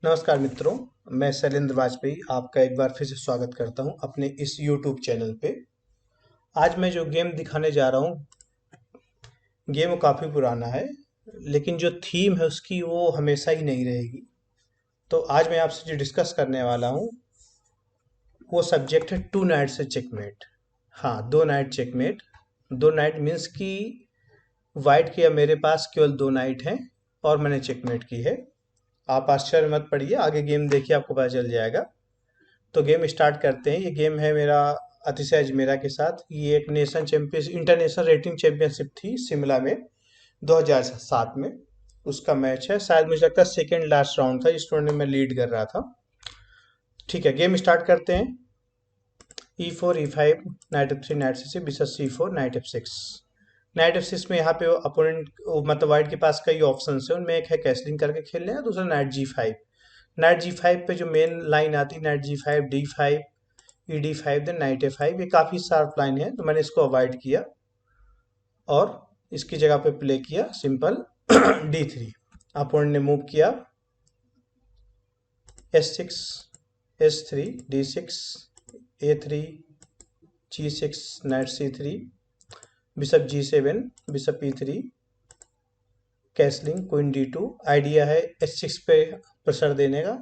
नमस्कार मित्रों, मैं शैलेंद्र वाजपेयी आपका एक बार फिर से स्वागत करता हूं अपने इस YouTube चैनल पे। आज मैं जो गेम दिखाने जा रहा हूं, गेम काफ़ी पुराना है, लेकिन जो थीम है उसकी वो हमेशा ही नहीं रहेगी। तो आज मैं आपसे जो डिस्कस करने वाला हूं, वो सब्जेक्ट है टू नाइट से चेकमेट। हाँ, दो नाइट चेकमेट। दो नाइट मीन्स कि वाइट के मेरे पास केवल दो नाइट हैं और मैंने चेकमेट की है। आप आश्चर्य मत पड़िए, आगे गेम देखिए आपको पता चल जाएगा। तो गेम स्टार्ट करते हैं। ये गेम है मेरा अतिशय अजमेरा के साथ। ये एक nation champion international rating championship थी शिमला में 2007 में। उसका मैच है, शायद मुझे लगता है सेकेंड लास्ट राउंड था, इस टूर्नामेंट में लीड कर रहा था। ठीक है, गेम स्टार्ट करते हैं। E4 E5 night F3 night C6 bishop C4 night F6। Night F6 में यहाँ पे अपोनेंट मतलब वाइट के पास कई ऑप्शन है, उनमें एक है कैसलिंग करके खेलने हैं, दूसरा नाइट G5। नाइट G5 पे जो मेन लाइन आती है night G5 D5 ED5 then night A5, ये काफ़ी शार्प लाइन है तो मैंने इसको अवॉइड किया और इसकी जगह पे प्ले किया सिंपल D3। अपोनेंट ने मूव किया S6 S3 D6 A3 G6 night C3 bishop G7 bishop E3 castling queen D2। Idea है H6 पे प्रेशर देने का,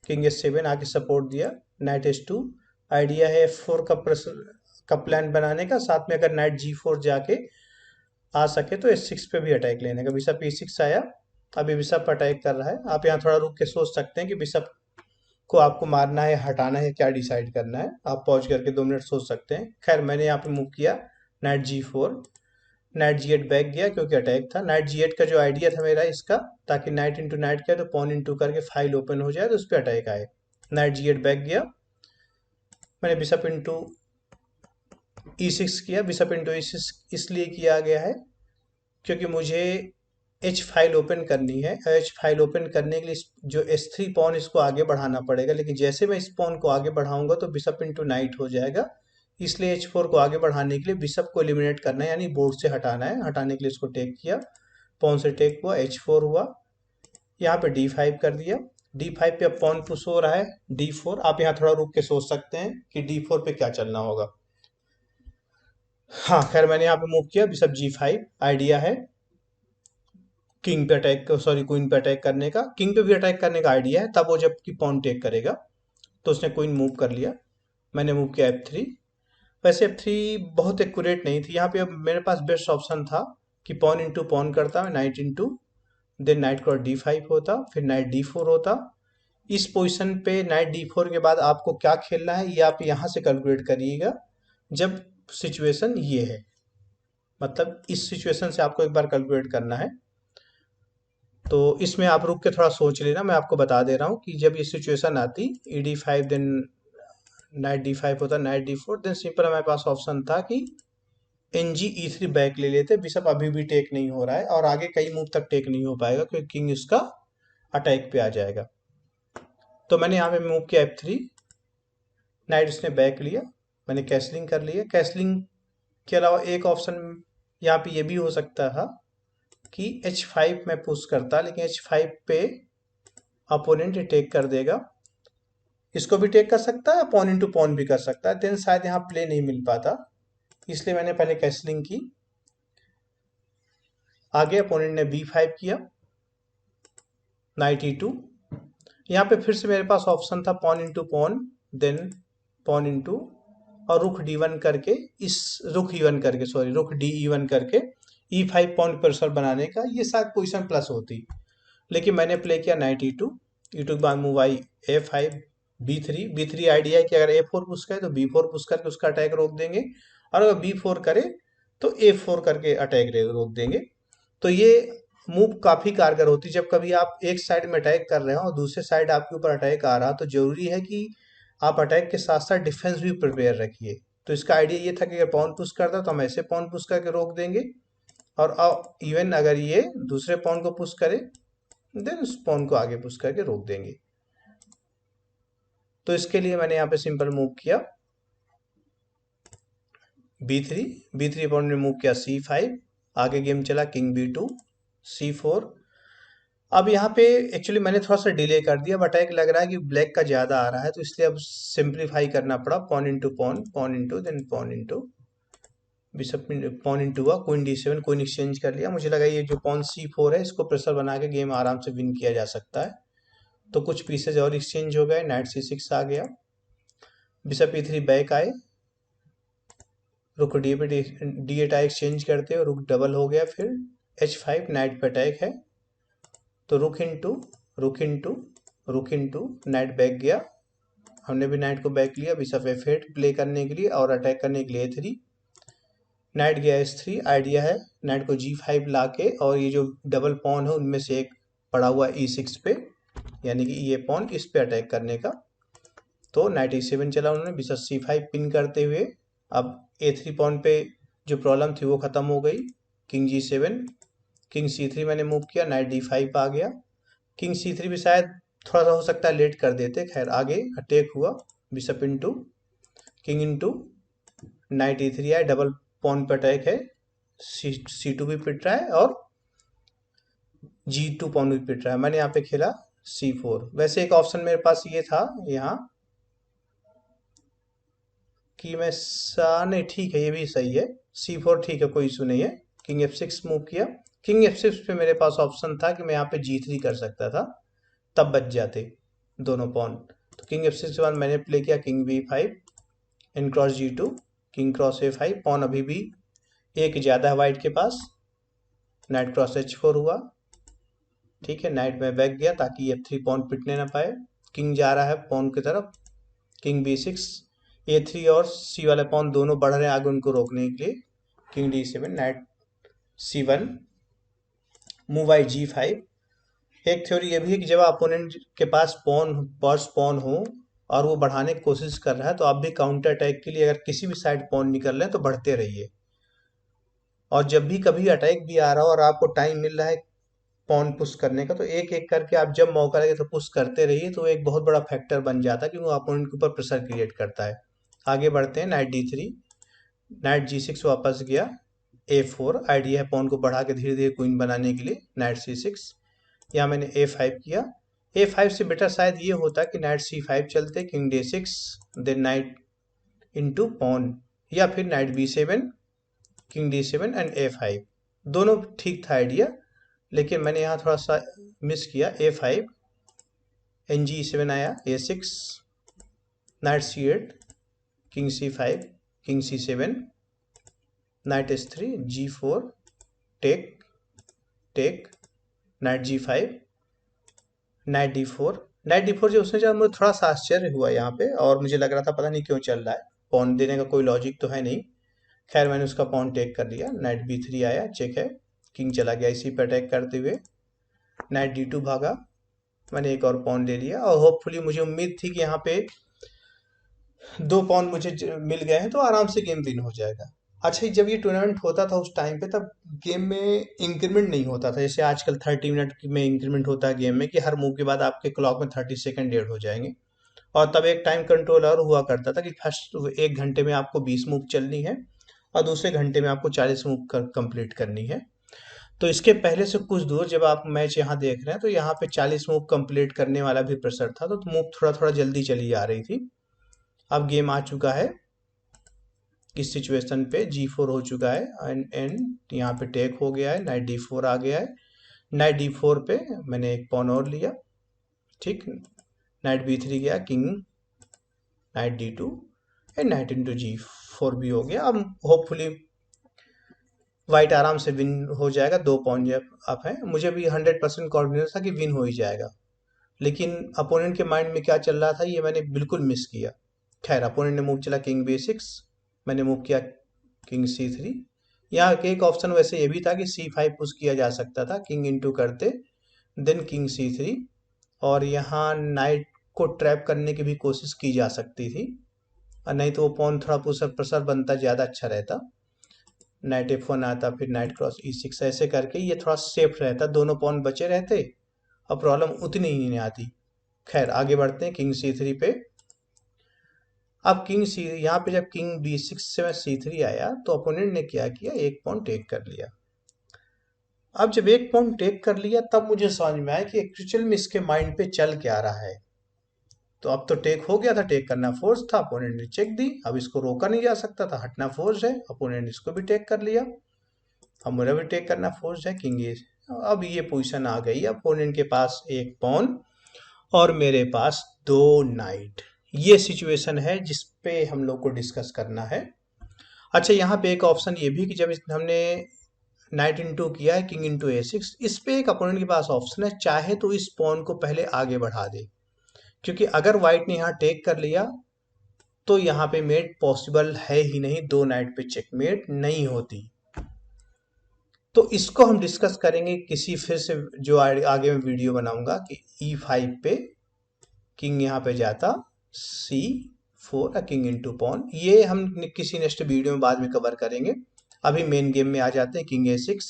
किंग H7 आके सपोर्ट दिया, नाइट H2। आइडिया है F4 का प्रेशर का प्लान बनाने का, साथ में अगर नाइट G4 जाके आ सके तो H6 पे भी अटैक लेने का। बिशप E6 आया, अभी बिशप अटैक कर रहा है। आप यहाँ थोड़ा रुक के सोच सकते हैं कि बिशप को आपको मारना है हटाना है, क्या डिसाइड करना है। आप पॉज करके 2 मिनट सोच सकते हैं। खैर मैंने यहाँ पे मूव किया night G4। Night G8 back गया क्योंकि अटैक था। नाइट G8 का जो आइडिया था मेरा इसका, ताकि नाइट इंटू नाइट किया तो पॉन इंटू करके फाइल ओपन हो जाए तो उस पर अटैक आए। नाइट G8 बैक गया, मैंने बिशप इंटू E6 किया। बिशप इंटू E6 इसलिए किया गया है क्योंकि मुझे एच फाइल ओपन करनी है। एच फाइल ओपन करने के लिए जो S3 पॉन इसको आगे बढ़ाना पड़ेगा, लेकिन जैसे मैं इस पॉन को आगे बढ़ाऊंगा तो बिशप इंटू नाइट हो जाएगा। इसलिए H4 को आगे बढ़ाने के लिए बिशप को एलिमिनेट करना है, यानी बोर्ड से हटाना है। हटाने के लिए इसको टेक किया, पॉन से टेक हुआ, H4 हुआ, यहाँ पे D5 कर दिया। D5 पे अब पॉन पुश हो रहा है D4। आप यहाँ थोड़ा रुक के सोच सकते हैं कि D4 पे क्या चलना होगा। हाँ खैर मैंने यहाँ पे मूव किया बिशप G5। आइडिया है किंग पे अटैक, सॉरी क्वीन पे अटैक करने का। किंग पे भी अटैक करने का आइडिया है तब वो जबकि पॉन टेक करेगा। तो उसने क्वीन मूव कर लिया, मैंने मूव किया F3। वैसे F3 बहुत एक्यूरेट नहीं थी यहाँ पे। अब मेरे पास बेस्ट ऑप्शन था कि पॉन इंटू पॉन करता मैं, knight into, then knight cross D5 होता, फिर नाइट D4 होता। इस पोजीशन पे नाइट D4 के बाद आपको क्या खेलना है ये आप यहाँ से कैलकुलेट करिएगा। जब सिचुएशन ये है, मतलब इस सिचुएशन से आपको एक बार कैलकुलेट करना है। तो इसमें आप रुक के थोड़ा सोच लेना, मैं आपको बता दे रहा हूँ कि जब ये सिचुएशन आती ED5 देन नाइट D5 होता, नाइट D4, देन सिंपल हमारे पास ऑप्शन था कि NG E3 बैक ले लेते। बिशप अभी भी टेक नहीं हो रहा है और आगे कई मूव तक टेक नहीं हो पाएगा क्योंकि किंग इसका अटैक पे आ जाएगा। तो मैंने यहाँ पे मूव किया F3, नाइट इसने बैक लिया, मैंने कैसलिंग कर लिया। कैसलिंग के अलावा एक ऑप्शन यहाँ पे ये भी हो सकता था कि H5 में पुश करता, लेकिन H5 पे अपोनेंट टेक कर देगा। इसको भी टेक कर सकता है, पॉन इंटू पॉन भी कर सकता है, देन शायद यहाँ प्ले नहीं मिल पाता, इसलिए मैंने पहले कैसलिंग की। आगे अपोनेंट ने B5 किया, नाइट E2। यहाँ पे फिर से मेरे पास ऑप्शन था pawn into pawn, then pawn into और रुख D1 करके, इस रुख E1 करके, सॉरी रुख D E1 करके E5 पॉन प्रेशर बनाने का, ये शायद पोजिशन प्लस होती। लेकिन मैंने प्ले किया नाइट E2। E2 के बाद move I A5 B3। B3 idea है कि अगर A4 पुश करे तो B4 पुश करके उसका अटैक रोक देंगे, और अगर B4 करे तो A4 करके अटैक रोक देंगे। तो ये मूव काफ़ी कारगर होती है। जब कभी आप एक साइड में अटैक कर रहे हो और दूसरे साइड आपके ऊपर अटैक आ रहा, तो जरूरी है कि आप अटैक के साथ साथ डिफेंस भी प्रिपेयर रखिए। तो इसका आइडिया ये था कि अगर पॉन पुश करता तो हम ऐसे पॉन पुश करके रोक देंगे, और इवन अगर ये दूसरे पॉन को पुश करे देन उस पॉन को आगे पुश करके रोक देंगे। तो इसके लिए मैंने यहाँ पे सिंपल मूव किया B3। पॉन ने मूव किया C5। आगे गेम चला किंग B2 C4 अब यहाँ पे एक्चुअली मैंने थोड़ा सा डिले कर दिया, बट एक लग रहा है कि ब्लैक का ज्यादा आ रहा है, तो इसलिए अब सिंप्लीफाई करना पड़ा। Pawn into pawn, pawn into then pawn into bishop, pawn into हुआ, क्वीन डी7, क्वीन एक्सचेंज कर लिया। मुझे लगा ये जो पॉन C4 है इसको प्रेशर बना के गेम आराम से विन किया जा सकता है, तो कुछ पीसेज और एक्सचेंज हो गए। नाइट C6 आ गया, बिशप E3 बैक आए, रुक डी पे D8 आए, एक्सचेंज करते हो, रुक डबल हो गया। फिर H5, नाइट पे अटैक है, तो रुक इंटू रुक इंटू रुक इंटू नाइट बैक गया, हमने भी नाइट को बैक लिया। बिशप F8 प्ले करने के लिए और अटैक करने के लिए A3, नाइट गया S3। आइडिया है नाइट को G5 लाके, और ये जो डबल पॉन है उनमें से एक पड़ा हुआ E6 पे, यानी कि ये पॉन इस पे अटैक करने का। तो नाइट E7 चला उन्होंने, बिशप C5 पिन करते हुए। अब A3 पॉन पे जो प्रॉब्लम थी वो खत्म हो गई। किंग G7, किंग C3 मैंने मूव किया, नाइट D5 आ गया। किंग C3 भी शायद थोड़ा सा हो सकता है लेट कर देते, खैर आगे अटैक हुआ। Bishop into king into night E3 आया, डबल पॉन पे अटैक है, C2 भी पिट रहा है और G2 पॉन भी पिट रहा है। मैंने यहाँ पे खेला C4। वैसे एक ऑप्शन मेरे पास ये था यहाँ कि मैं नहीं, ठीक है, ये भी सही है, C4 ठीक है, कोई इशू नहीं है। किंग F6 मूव किया, किंग F6 पे मेरे पास ऑप्शन था कि मैं यहाँ पे G3 कर सकता था, तब बच जाते दोनों पॉन। तो किंग F6 के बाद मैंने प्ले किया किंग B5, इन cross G2, king cross A5, pawn अभी भी एक ज़्यादा है वाइट के पास। नाइट क्रॉस H4 हुआ, ठीक है, नाइट में बैक गया ताकि F3 पॉन पिटने ना पाए। किंग जा रहा है पॉन की तरफ, किंग B6, A3 और C वाले पॉन दोनों बढ़ रहे हैं आगे उनको रोकने के लिए। King D7, night C1, move I G5। एक थ्योरी ये भी है कि जब अपोनेंट के पास पॉन हो और वो बढ़ाने की कोशिश कर रहा है, तो आप भी काउंटर अटैक के लिए अगर किसी भी साइड पॉन निकल रहे हैं तो बढ़ते रहिए। और जब भी कभी अटैक भी आ रहा हो और आपको टाइम मिल रहा है पॉन पुश करने का, तो एक एक करके आप जब मौका लगे तो पुश करते रहिए, तो एक बहुत बड़ा फैक्टर बन जाता है कि वो अपोनेंट के ऊपर प्रेशर क्रिएट करता है। आगे बढ़ते हैं, नाइट D3, नाइट G6 वापस गया, A4 आइडिया है पॉन को बढ़ा के धीरे धीरे क्वीन बनाने के लिए। नाइट C6, यहाँ मैंने A5 किया। A5 से बेटर शायद ये होता कि नाइट C5 चलते, king D6, then knight into pawn, या फिर night B7, king D7 and A5, दोनों ठीक था आइडिया, लेकिन मैंने यहाँ थोड़ा सा मिस किया। A5, NG7 आया, A6, knight C8, king C5, king C7, knight S3, G4, take take, knight G5, knight D4। Knight D4 जो उसने, जब मुझे थोड़ा सा आश्चर्य हुआ यहाँ पे, और मुझे लग रहा था पता नहीं क्यों चल रहा है, पॉन देने का कोई लॉजिक तो है नहीं। खैर मैंने उसका पॉन टेक कर लिया, नाइट B3 आया, चेक है, किंग चला गया इसी पे अटैक करते हुए। नाइट D2 भागा, मैंने एक और पॉन ले लिया, और होपफुली मुझे उम्मीद थी कि यहाँ पे दो पॉन मुझे मिल गए हैं तो आराम से गेम विन हो जाएगा। अच्छा, जब ये टूर्नामेंट होता था उस टाइम पे, तब गेम में इंक्रीमेंट नहीं होता था जैसे आजकल 30 मिनट में इंक्रीमेंट होता है गेम में, कि हर मूव के बाद आपके क्लॉक में 30 सेकंड ऐड हो जाएंगे। और तब एक टाइम कंट्रोल और हुआ करता था कि फर्स्ट 1 घंटे में आपको 20 मूव चलनी है, और दूसरे घंटे में आपको 40 मूव कंप्लीट करनी है। तो इसके पहले से कुछ दूर जब आप मैच यहाँ देख रहे हैं, तो यहाँ पे 40 मूव कंप्लीट करने वाला भी प्रेशर था, तो मूव थोड़ा थोड़ा जल्दी चली आ रही थी। अब गेम आ चुका है इस सिचुएशन पे, G4 हो चुका है, एंड यहाँ पे टेक हो गया है, नाइट D4 आ गया है। नाइट D4 पे मैंने एक पॉन और लिया, ठीक, नाइट B3 गया, king night D2, and night into G4 भी हो गया। अब होपफुली वाइट आराम से विन हो जाएगा, दो पॉन जब अप है। मुझे भी 100% कॉन्फिडेंस था कि विन हो ही जाएगा, लेकिन अपोनेंट के माइंड में क्या चल रहा था ये मैंने बिल्कुल मिस किया। खैर अपोनेंट ने मूव चला किंग B6, मैंने मूव किया किंग C3। यहाँ एक ऑप्शन वैसे ये भी था कि C5 पुश किया जा सकता था, किंग इंटू करते, देन किंग C3, और यहाँ नाइट को ट्रैप करने की भी कोशिश की जा सकती थी, और नहीं तो वो पॉन थोड़ा पुशर प्रेशर बनता, ज़्यादा अच्छा रहता। नाइट F1 आता, फिर नाइट क्रॉस E6, ऐसे करके ये थोड़ा सेफ रहता, दोनों पॉन बचे रहते और प्रॉब्लम उतनी ही नहीं आती। खैर आगे बढ़ते हैं किंग C3 पे। अब किंग सी, यहाँ पे जब किंग B6 से C3 आया, तो अपोनेंट ने क्या किया, एक पॉन टेक कर लिया। अब जब एक पॉन टेक कर लिया तब मुझे समझ में आया कि एक्चुअल में इसके माइंड पे चल क्या रहा है। तो अब तो टेक हो गया था, टेक करना फोर्स था, अपोनेंट ने चेक दी, अब इसको रोका नहीं जा सकता था, हटना फोर्स है, अपोनेंट इसको भी टेक कर लिया, अब मेरा भी टेक करना फोर्स है, किंग ए। अब ये पोजीशन आ गई, अपोनेंट के पास एक पॉन और मेरे पास दो नाइट। ये सिचुएशन है जिस पे हम लोग को डिस्कस करना है। अच्छा, यहाँ पे एक ऑप्शन ये भी कि जब हमने नाइट इंटू किया है किंग इंटू ए6, इस पे एक अपोनेंट के पास ऑप्शन है, चाहे तो इस पॉन को पहले आगे बढ़ा दे, क्योंकि अगर व्हाइट ने यहाँ टेक कर लिया तो यहाँ पे मेट पॉसिबल है ही नहीं, दो नाइट पे चेकमेट नहीं होती। तो इसको हम डिस्कस करेंगे किसी फिर से जो आगे मैं वीडियो बनाऊंगा कि E5 पे किंग यहाँ पे जाता, C4 किंग इंटू पॉन, ये हम किसी नेक्स्ट वीडियो में बाद में कवर करेंगे। अभी मेन गेम में आ जाते हैं। King A6,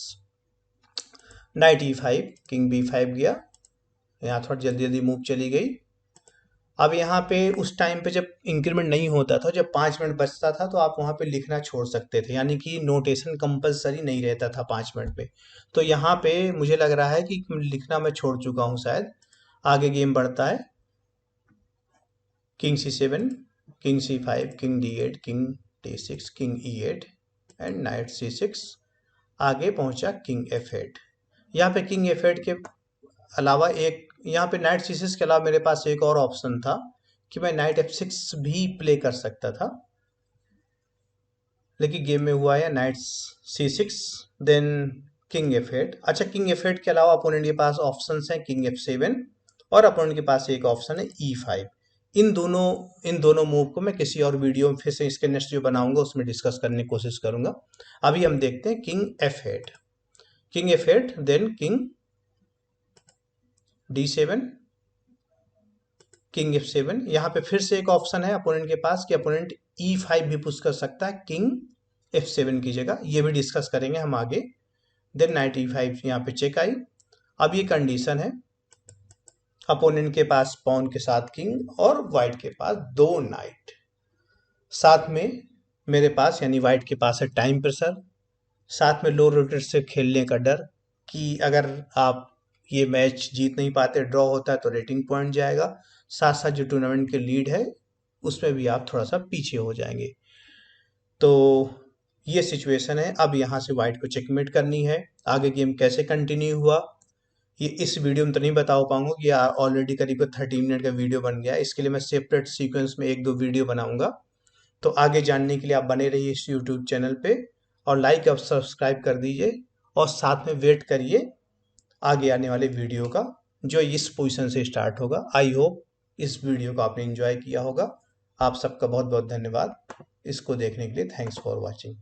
night E5, king B5 गया, यहाँ थोड़ा जल्दी जल्दी मूव चली गई। अब यहाँ पे उस टाइम पे जब इंक्रीमेंट नहीं होता था, जब 5 मिनट बचता था, तो आप वहाँ पे लिखना छोड़ सकते थे, यानी कि नोटेशन कंपलसरी नहीं रहता था 5 मिनट में। तो यहाँ पे मुझे लग रहा है कि लिखना मैं छोड़ चुका हूँ शायद। आगे गेम बढ़ता है, king C7, king C5, king D8, king D6, king E8 and night C6। आगे पहुंचा किंग F8। यहाँ पे किंग F8 के अलावा एक, यहाँ पे नाइट C6 के अलावा मेरे पास एक और ऑप्शन था कि मैं नाइट F6 भी प्ले कर सकता था, लेकिन गेम में हुआ है night C6 then king F8। अच्छा, किंग F8 के अलावा अपोनेंट के पास ऑप्शंस हैं किंग F7 और अपोनेंट के पास एक ऑप्शन है E5। इन दोनों मूव को मैं किसी और वीडियो में फिर से इसके नेक्स्ट जो बनाऊंगा उसमें डिस्कस करने की कोशिश करूंगा। अभी हम देखते हैं king F8, king F8 then king D7, king F7। यहाँ पे फिर से एक ऑप्शन है अपोनेंट के पास कि अपोनेंट E5 भी पुश कर सकता है किंग F7 की जगह, ये भी डिस्कस करेंगे हम आगे। देन नाइट E5 यहाँ पे चेक आई। अब ये कंडीशन है, अपोनेंट के पास पॉन के साथ किंग और व्हाइट के पास दो नाइट, साथ में मेरे पास यानी व्हाइट के पास है टाइम प्रेशर, साथ में लो रोटेट से खेलने का डर कि अगर आप ये मैच जीत नहीं पाते, ड्रॉ होता है तो रेटिंग पॉइंट जाएगा, साथ साथ जो टूर्नामेंट के लीड है उसमें भी आप थोड़ा सा पीछे हो जाएंगे। तो ये सिचुएशन है। अब यहाँ से व्हाइट को चेकमेट करनी है। आगे गेम कैसे कंटिन्यू हुआ ये इस वीडियो में तो नहीं बता पाऊंगा कि ऑलरेडी करीब 30 मिनट का वीडियो बन गया है, इसके लिए मैं सेपरेट सीक्वेंस में एक दो वीडियो बनाऊंगा। तो आगे जानने के लिए आप बने रहिए इस यूट्यूब चैनल पे और लाइक और सब्सक्राइब कर दीजिए और साथ में वेट करिए आगे आने वाले वीडियो का जो इस पोजीशन से स्टार्ट होगा। आई होप इस वीडियो को आपने एंजॉय किया होगा। आप सबका बहुत बहुत धन्यवाद इसको देखने के लिए। Thanks for watching.